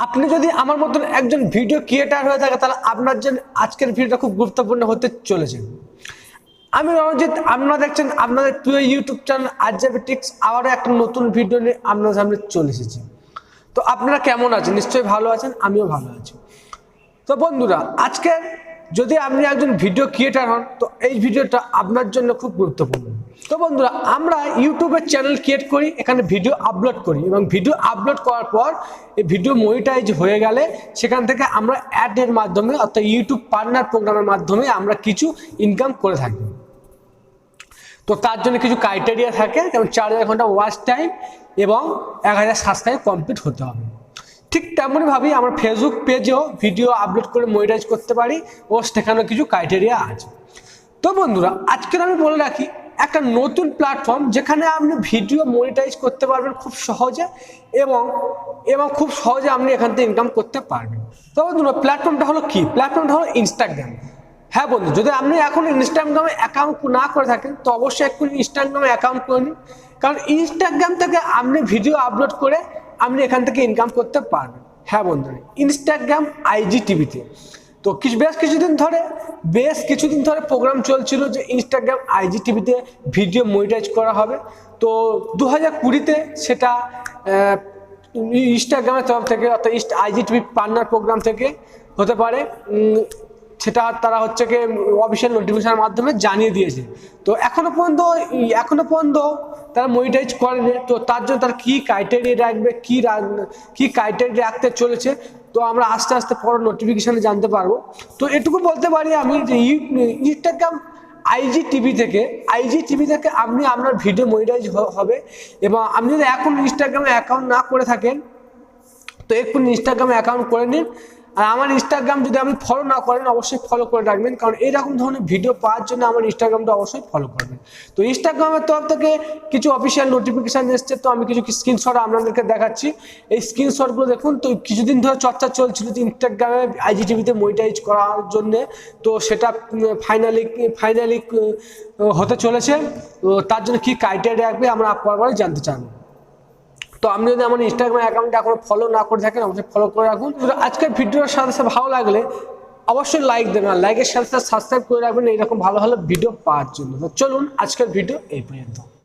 আপনি যদি আমার মতন একজন ভিডিও ক্রিয়েটার হয়ে থাকে তাহলে আপনার জন্য আজকের ভিডিওটা খুব গুরুত্বপূর্ণ হতে চলেছে। আমি রণজিৎ, আপনারা দেখছেন আপনাদের প্রিয় ইউটিউব চ্যানেল আরজেপি টিপস। আবারও একটা নতুন ভিডিও নিয়ে আপনাদের সামনে চলে এসেছি। তো আপনারা কেমন আছেন? নিশ্চয়ই ভালো আছেন, আমিও ভালো আছি। তো বন্ধুরা, আজকে যদি আপনি একজন ভিডিও ক্রিয়েটার হন তো এই ভিডিওটা আপনার জন্য খুব গুরুত্বপূর্ণ। তো বন্ধুরা, আমরা ইউটিউবের চ্যানেল ক্রিয়েট করি, এখানে ভিডিও আপলোড করি এবং ভিডিও আপলোড করার পর এই ভিডিও মনিটাইজ হয়ে গেলে সেখান থেকে আমরা অ্যাডের মাধ্যমে অর্থাৎ ইউটিউব পার্টনার প্রোগ্রামের মাধ্যমে আমরা কিছু ইনকাম করে থাকি। তো তার জন্য কিছু ক্রাইটেরিয়া থাকে, যেমন 4000 ঘন্টা ওয়াচ টাইম এবং 1000 সাবস্ক্রাইব কমপ্লিট হতে হবে। ঠিক তেমনইভাবেই আমরা ফেসবুক পেজেও ভিডিও আপলোড করে মনিটাইজ করতে পারি ও সেখানেও কিছু ক্রাইটেরিয়া আছে। তো বন্ধুরা, আজকের আমি বলে রাখি একটা নতুন প্ল্যাটফর্ম যেখানে আপনি ভিডিও মনিটাইজ করতে পারবেন খুব সহজে এবং খুব সহজে আপনি এখান থেকে ইনকাম করতে পারবেন। তো বন্ধুরা, প্ল্যাটফর্মটা হলো কি? প্ল্যাটফর্মটা হলো ইনস্টাগ্রাম। হ্যাঁ বন্ধু, যদি আপনি এখন ইনস্টাগ্রামে অ্যাকাউন্ট না করে থাকেন তো অবশ্যই এখন ইনস্টাগ্রামে অ্যাকাউন্ট করে নিন, কারণ ইনস্টাগ্রাম থেকে আপনি ভিডিও আপলোড করে আপনি এখান থেকে ইনকাম করতে পারবেন। হ্যাঁ বন্ধুরা, ইনস্টাগ্রাম আইজিটিভিতে তো বেশ কিছুদিন ধরে প্রোগ্রাম চলছিল যে ইনস্টাগ্রাম আইজিটিভিতে ভিডিও মনিটাইজ করা হবে। তো 2020-তে সেটা ইনস্টাগ্রামের তরফ থেকে অর্থাৎ আইজিটিভি পার্টনার প্রোগ্রাম থেকে হতে পারে, সেটা তারা হচ্ছে কি অফিসিয়াল নোটিফিকেশনের মাধ্যমে জানিয়ে দিয়েছে। তো এখনো পর্যন্ত তারা মনিটাইজ করেনি। তো তার জন্য তারা কি ক্রাইটেরিয়া রাখবে, কি ক্রাইটেরিয়া রাখতে চলেছে, তো আমরা আস্তে আস্তে পরে নোটিফিকেশনে জানতে পারবো। তো এটুকু বলতে পারি আমি যে ইনস্টাগ্রাম আইজিটিভি থেকে আপনি আপনার ভিডিও মনিটাইজ হবে। এবং আপনি যদি এখন ইনস্টাগ্রামে অ্যাকাউন্ট না করে থাকেন তো এক্ষুনি ইনস্টাগ্রামে অ্যাকাউন্ট করে নিন। আর আমার ইনস্টাগ্রাম যদি আপনি ফলো না করেন অবশ্যই ফলো করে রাখবেন, কারণ এইরকম ধরনের ভিডিও পাওয়ার জন্য আমার ইনস্টাগ্রামটা অবশ্যই ফলো করবেন। তো ইনস্টাগ্রামের তরফ থেকে কিছু অফিসিয়াল নোটিফিকেশান এসছে, তো আমি কিছু স্ক্রিনশট আপনাদেরকে দেখাচ্ছি। এই স্ক্রিনশটগুলো দেখুন। তো কিছুদিন ধরে চর্চা চলছিল যে ইনস্টাগ্রামে আইজিটিভিতে মনিটাইজ করার জন্যে, তো সেটা ফাইনালি হতে চলেছে। তো তার জন্য কী ক্রাইটেরিয়া রাখবে আমরা পরপরই জানতে চান। তো আপনি যদি আমার ইনস্টাগ্রাম অ্যাকাউন্টে এখনো ফলো না করে থাকেন অবশ্যই ফলো করে রাখুন। আজকের ভিডিওর সাথে ভালো লাগলে অবশ্যই লাইক দেবেন, আর লাইকের সাথে সাবস্ক্রাইব করে রাখবেন এইরকম ভালো ভালো ভিডিও পাওয়ার জন্য। তো চলুন আজকের ভিডিও এই পর্যন্ত।